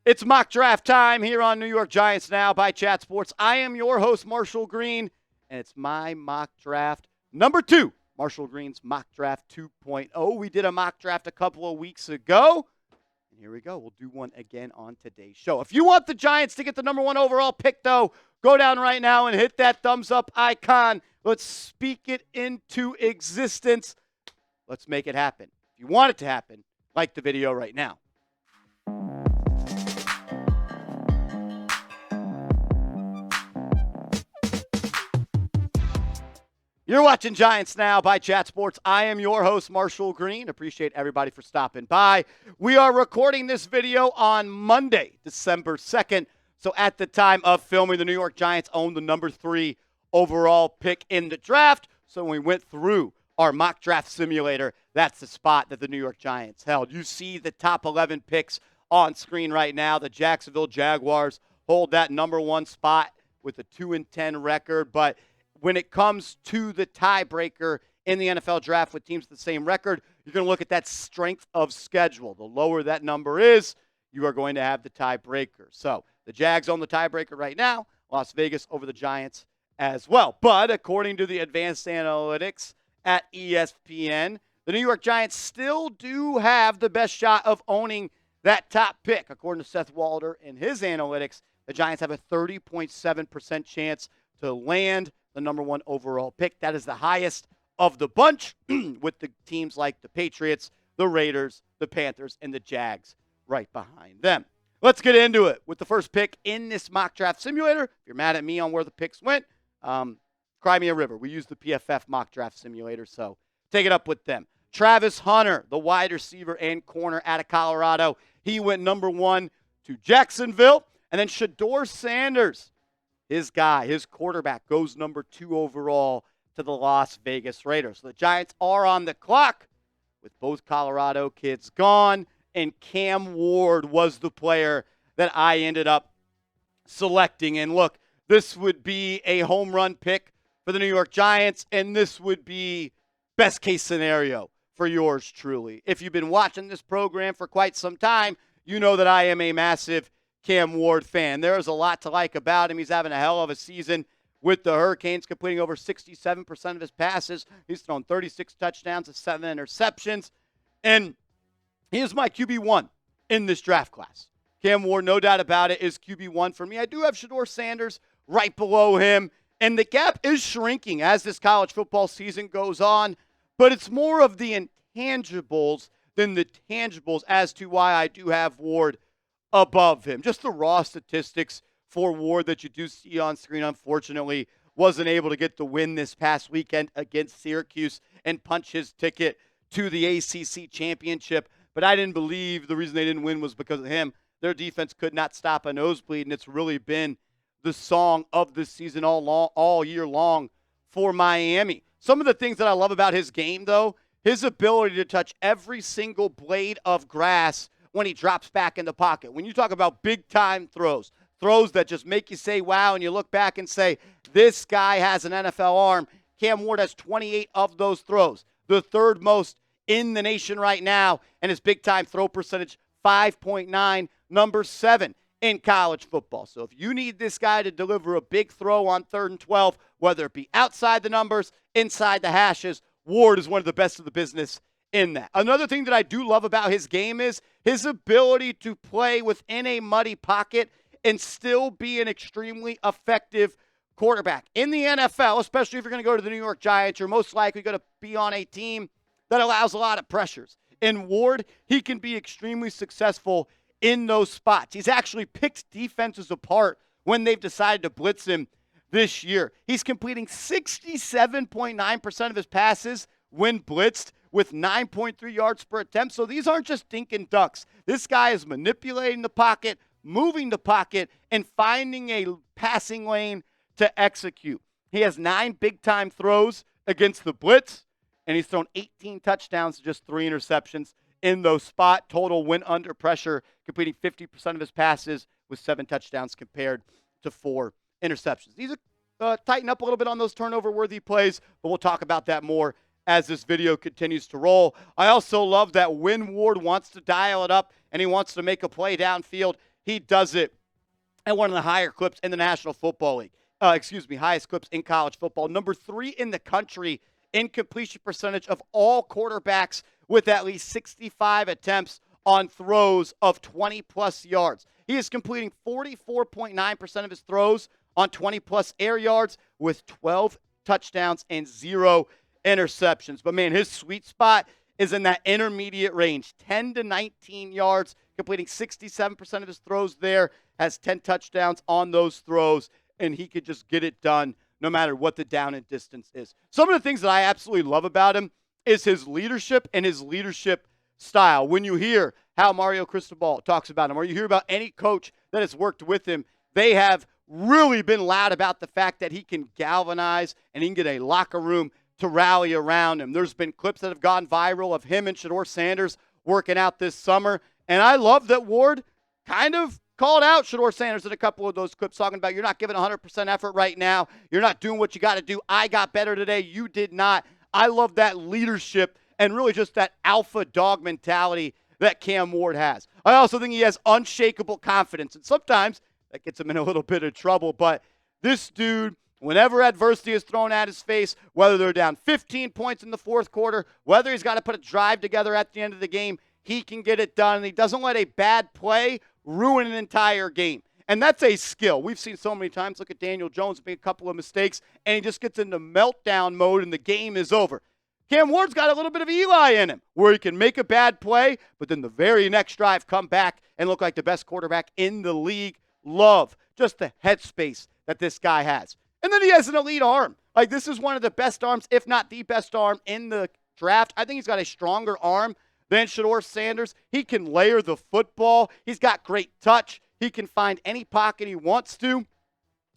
It's mock draft time here on New York Giants Now by Chat Sports. I am your host, Marshall Green, and it's my mock draft number 2. Marshall Green's mock draft 2.0. We did a mock draft a couple of weeks ago. And here we go. We'll do one again on today's show. If you want the Giants to get the number 1 overall pick, though, go down right now and hit that thumbs up icon. Let's speak it into existence. Let's make it happen. If you want it to happen, like the video right now. You're watching Giants Now by Chat Sports. I am your host, Marshall Green. Appreciate everybody for stopping by. We are recording this video on Monday, December 2nd. So at the time of filming, the New York Giants owned the number 3 overall pick in the draft. So when we went through our mock draft simulator, that's the spot that the New York Giants held. You see the top 11 picks on screen right now. The Jacksonville Jaguars hold that number 1 spot with a 2-10 record, but when it comes to the tiebreaker in the NFL draft with teams with the same record, you're going to look at that strength of schedule. The lower that number is, you are going to have the tiebreaker. So the Jags own the tiebreaker right now. Las Vegas over the Giants as well. But according to the advanced analytics at ESPN, the New York Giants still do have the best shot of owning that top pick. According to Seth Walder in his analytics, the Giants have a 30.7% chance to land the number 1 overall pick. That is the highest of the bunch with the teams like the Patriots, the Raiders, the Panthers, and the Jags right behind them. Let's get into it with the first pick in this mock draft simulator. If you're mad at me on where the picks went, cry me a river. We use the PFF mock draft simulator, so take it up with them. Travis Hunter, the wide receiver and corner out of Colorado. He went number 1 to Jacksonville. And then Shedeur Sanders, his guy, his quarterback, goes number 2 overall to the Las Vegas Raiders. So the Giants are on the clock with both Colorado kids gone, and Cam Ward was the player that I ended up selecting. And look, this would be a home run pick for the New York Giants, and this would be best case scenario for yours truly. If you've been watching this program for quite some time, you know that I am a massive Cam Ward fan. There is a lot to like about him. He's having a hell of a season with the Hurricanes, completing over 67% of his passes. He's thrown 36 touchdowns and 7 interceptions. And he is my QB1 in this draft class. Cam Ward, no doubt about it, is QB1 for me. I do have Shedeur Sanders right below him. And the gap is shrinking as this college football season goes on. But it's more of the intangibles than the tangibles as to why I do have Ward above him. Just the raw statistics for Ward that you do see on screen, unfortunately, wasn't able to get the win this past weekend against Syracuse and punch his ticket to the ACC championship. But I didn't believe the reason they didn't win was because of him. Their defense could not stop a nosebleed, and it's really been the song of the season all year long for Miami. Some of the things that I love about his game, though, his ability to touch every single blade of grass when he drops back in the pocket. When you talk about big-time throws that just make you say, wow, and you look back and say, this guy has an NFL arm. Cam Ward has 28 of those throws, the third most in the nation right now, and his big-time throw percentage, 5.9, number 7 in college football. So if you need this guy to deliver a big throw on 3rd and 12, whether it be outside the numbers, inside the hashes, Ward is one of the best of the business in that. Another thing that I do love about his game is his ability to play within a muddy pocket and still be an extremely effective quarterback. In the NFL, especially if you're going to go to the New York Giants, you're most likely going to be on a team that allows a lot of pressures. In Ward, he can be extremely successful in those spots. He's actually picked defenses apart when they've decided to blitz him this year. He's completing 67.9% of his passes when blitzed, with 9.3 yards per attempt. So these aren't just dink and ducks. This guy is manipulating the pocket, moving the pocket, and finding a passing lane to execute. He has 9 big-time throws against the blitz, and he's thrown 18 touchdowns to just 3 interceptions in those spot. Total when under pressure, completing 50% of his passes with 7 touchdowns compared to 4 interceptions. These are tighten up a little bit on those turnover-worthy plays, but we'll talk about that more as this video continues to roll. I also love that when Ward wants to dial it up and he wants to make a play downfield, he does it at one of the higher clips in the National Football League. Highest clips in college football. Number 3 in the country in completion percentage of all quarterbacks with at least 65 attempts on throws of 20-plus yards. He is completing 44.9% of his throws on 20-plus air yards with 12 touchdowns and 0 interceptions. But, man, his sweet spot is in that intermediate range, 10 to 19 yards, completing 67% of his throws there, has 10 touchdowns on those throws, and he could just get it done no matter what the down and distance is. Some of the things that I absolutely love about him is his leadership and his leadership style. When you hear how Mario Cristobal talks about him, or you hear about any coach that has worked with him, they have really been loud about the fact that he can galvanize and he can get a locker room to rally around him. There's been clips that have gone viral of him and Shedeur Sanders working out this summer, and I love that Ward kind of called out Shedeur Sanders in a couple of those clips, talking about you're not giving 100% effort right now. You're not doing what you got to do. I got better today. You did not. I love that leadership and really just that alpha dog mentality that Cam Ward has. I also think he has unshakable confidence, and sometimes that gets him in a little bit of trouble. But this dude, whenever adversity is thrown at his face, whether they're down 15 points in the fourth quarter, whether he's got to put a drive together at the end of the game, he can get it done, and he doesn't let a bad play ruin an entire game. And that's a skill. We've seen so many times. Look at Daniel Jones make a couple of mistakes, and he just gets into meltdown mode, and the game is over. Cam Ward's got a little bit of Eli in him, where he can make a bad play, but then the very next drive come back and look like the best quarterback in the league. Love just the headspace that this guy has. And then he has an elite arm. Like, this is one of the best arms, if not the best arm in the draft. I think he's got a stronger arm than Shedeur Sanders. He can layer the football. He's got great touch. He can find any pocket he wants to.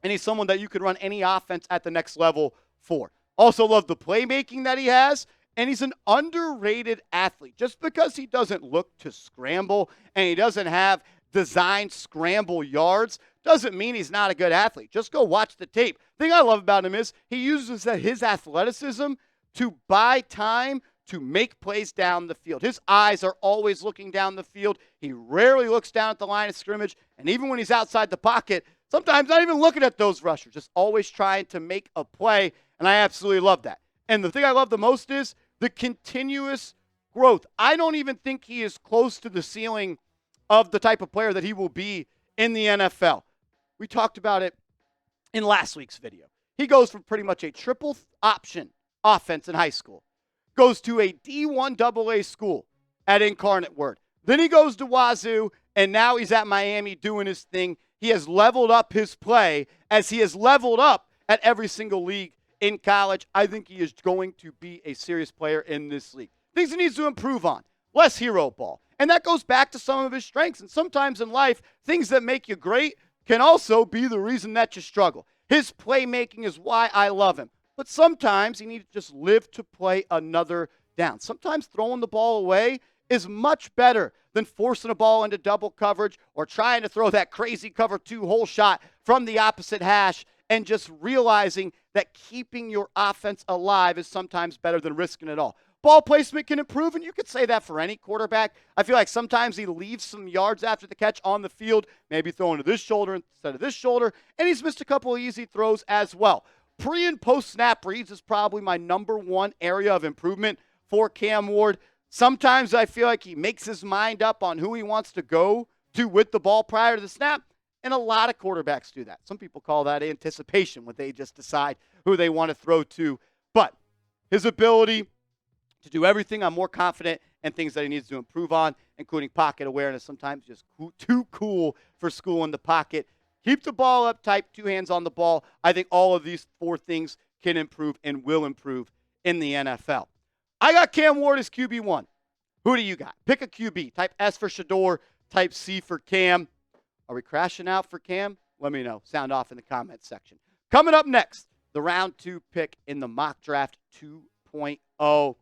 And he's someone that you could run any offense at the next level for. Also love the playmaking that he has. And he's an underrated athlete. Just because he doesn't look to scramble and he doesn't have designed scramble yards doesn't mean he's not a good athlete. Just go watch the tape. The thing I love about him is he uses his athleticism to buy time to make plays down the field. His eyes are always looking down the field. He rarely looks down at the line of scrimmage. And even when he's outside the pocket, sometimes not even looking at those rushers, just always trying to make a play. And I absolutely love that. And the thing I love the most is the continuous growth. I don't even think he is close to the ceiling of the type of player that he will be in the NFL. We talked about it in last week's video. He goes from pretty much a triple option offense in high school, goes to a D1 AA school at Incarnate Word. Then he goes to Wazoo, and now he's at Miami doing his thing. He has leveled up his play as he has leveled up at every single league in college. I think he is going to be a serious player in this league. Things he needs to improve on. Less hero ball. And that goes back to some of his strengths. And sometimes in life, things that make you great can also be the reason that you struggle. His playmaking is why I love him. But sometimes he needs to just live to play another down. Sometimes throwing the ball away is much better than forcing a ball into double coverage or trying to throw that crazy cover 2 hole shot from the opposite hash, and just realizing that keeping your offense alive is sometimes better than risking it all. Ball placement can improve, and you could say that for any quarterback. I feel like sometimes he leaves some yards after the catch on the field, maybe throwing to this shoulder instead of this shoulder, and he's missed a couple of easy throws as well. Pre- and post-snap reads is probably my number one area of improvement for Cam Ward. Sometimes I feel like he makes his mind up on who he wants to go to with the ball prior to the snap, and a lot of quarterbacks do that. Some people call that anticipation, when they just decide who they want to throw to. But his ability to do everything, I'm more confident in things that he needs to improve on, including pocket awareness. Sometimes just too cool for school in the pocket. Keep the ball up tight, 2 hands on the ball. I think all of these 4 things can improve and will improve in the NFL. I got Cam Ward as QB1. Who do you got? Pick a QB. Type S for Shedeur. Type C for Cam. Are we crashing out for Cam? Let me know. Sound off in the comments section. Coming up next, the round 2 pick in the mock draft 2.0.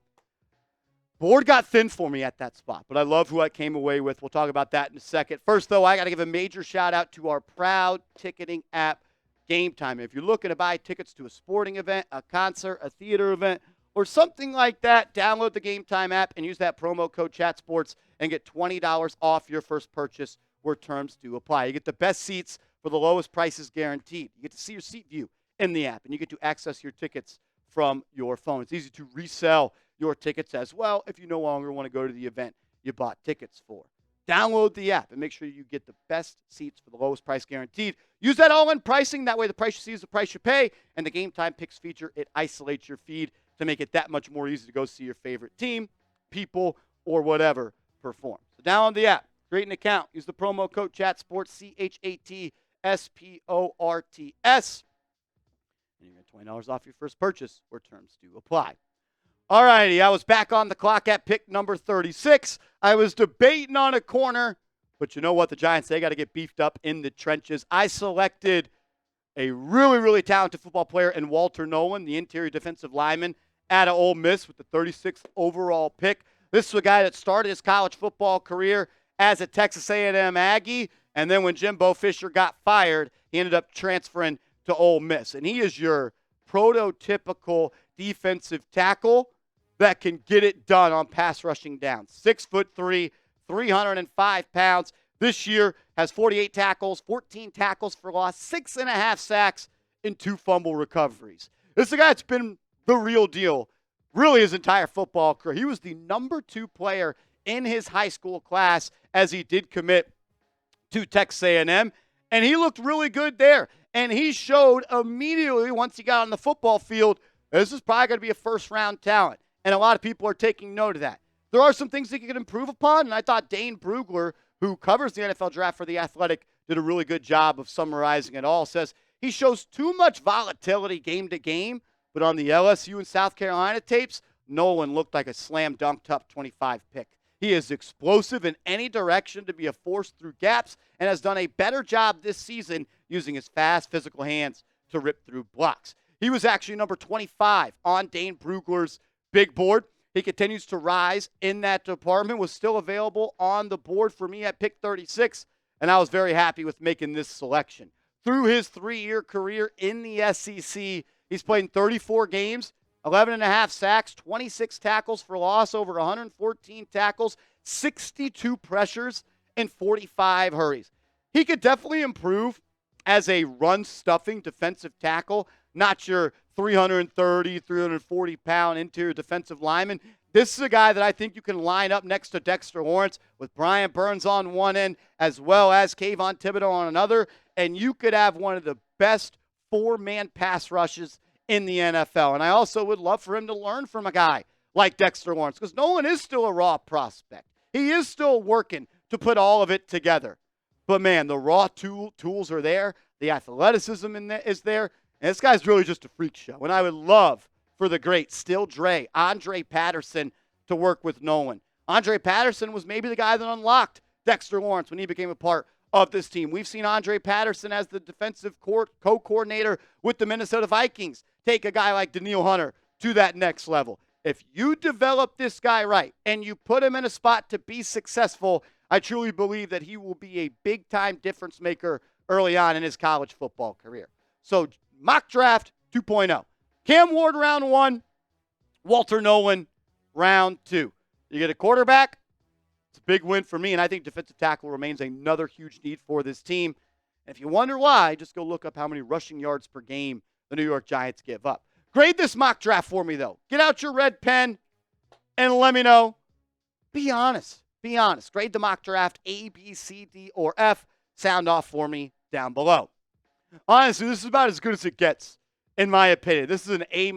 Board got thin for me at that spot, but I love who I came away with. We'll talk about that in a second. First, though, I got to give a major shout-out to our proud ticketing app, Gametime. If you're looking to buy tickets to a sporting event, a concert, a theater event, or something like that, download the Gametime app and use that promo code ChatSports and get $20 off your first purchase where terms do apply. You get the best seats for the lowest prices guaranteed. You get to see your seat view in the app, and you get to access your tickets from your phone. It's easy to resell your tickets as well if you no longer want to go to the event you bought tickets for. Download the app and make sure you get the best seats for the lowest price guaranteed. Use that all-in pricing. That way the price you see is the price you pay. And the Game Time Picks feature, it isolates your feed to make it that much more easy to go see your favorite team, people, or whatever perform. So download the app. Create an account. Use the promo code CHATSPORTS, CHATSPORTS. And you get $20 off your first purchase where terms do apply. All righty, I was back on the clock at pick number 36. I was debating on a corner, but you know what? The Giants, they got to get beefed up in the trenches. I selected a really, really talented football player in Walter Nolen, the interior defensive lineman out of Ole Miss with the 36th overall pick. This is a guy that started his college football career as a Texas A&M Aggie, and then when Jimbo Fisher got fired, he ended up transferring to Ole Miss. And he is your prototypical defensive tackle that can get it done on pass rushing downs. 6'3", 305 pounds. This year has 48 tackles, 14 tackles for loss, 6.5 sacks, and 2 fumble recoveries. This is a guy that's been the real deal really his entire football career. He was the number 2 player in his high school class as he did commit to Texas A&M, and he looked really good there. And he showed immediately once he got on the football field, this is probably going to be a first-round talent. And a lot of people are taking note of that. There are some things that he can improve upon, and I thought Dane Brugler, who covers the NFL draft for The Athletic, did a really good job of summarizing it all. Says he shows too much volatility game to game, but on the LSU and South Carolina tapes, Nolen looked like a slam dunk top 25 pick. He is explosive in any direction to be a force through gaps and has done a better job this season using his fast physical hands to rip through blocks. He was actually number 25 on Dane Brugler's big board. He continues to rise in that department, was still available on the board for me at pick 36, and I was very happy with making this selection. Through his 3-year career in the SEC, he's played in 34 games, 11.5 sacks, 26 tackles for loss, over 114 tackles, 62 pressures, and 45 hurries. He could definitely improve as a run-stuffing defensive tackle, not your 330, 340-pound interior defensive lineman. This is a guy that I think you can line up next to Dexter Lawrence with Brian Burns on one end as well as Kayvon Thibodeau on another, and you could have one of the best 4-man pass rushes in the NFL. And I also would love for him to learn from a guy like Dexter Lawrence because Nolen is still a raw prospect. He is still working to put all of it together. But, man, the raw tools are there. The athleticism is there. And this guy's really just a freak show. And I would love for the great Andre Patterson to work with Nolen. Andre Patterson was maybe the guy that unlocked Dexter Lawrence when he became a part of this team. We've seen Andre Patterson as the defensive co-coordinator with the Minnesota Vikings take a guy like Danielle Hunter to that next level. If you develop this guy right and you put him in a spot to be successful, I truly believe that he will be a big-time difference maker early on in his college football career. So, mock draft 2.0. Cam Ward round 1, Walter Nolen round 2. You get a quarterback, it's a big win for me, and I think defensive tackle remains another huge need for this team. And if you wonder why, just go look up how many rushing yards per game the New York Giants give up. Grade this mock draft for me, though. Get out your red pen and let me know. Be honest. Be honest. Grade the mock draft A, B, C, D, or F. Sound off for me down below. Honestly, this is about as good as it gets, in my opinion. This is an A-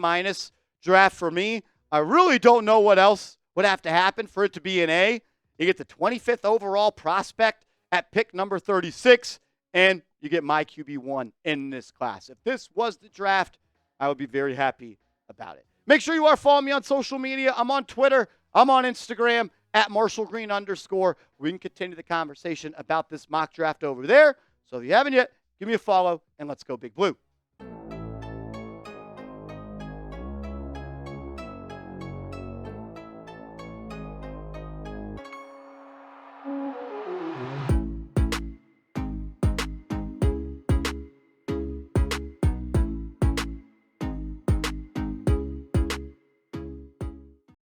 draft for me. I really don't know what else would have to happen for it to be an A. You get the 25th overall prospect at pick number 36, and you get my QB1 in this class. If this was the draft, I would be very happy about it. Make sure you are following me on social media. I'm on Twitter. I'm on Instagram at @MarshallGreen_. We can continue the conversation about this mock draft over there. So if you haven't yet, give me a follow, and let's go Big Blue.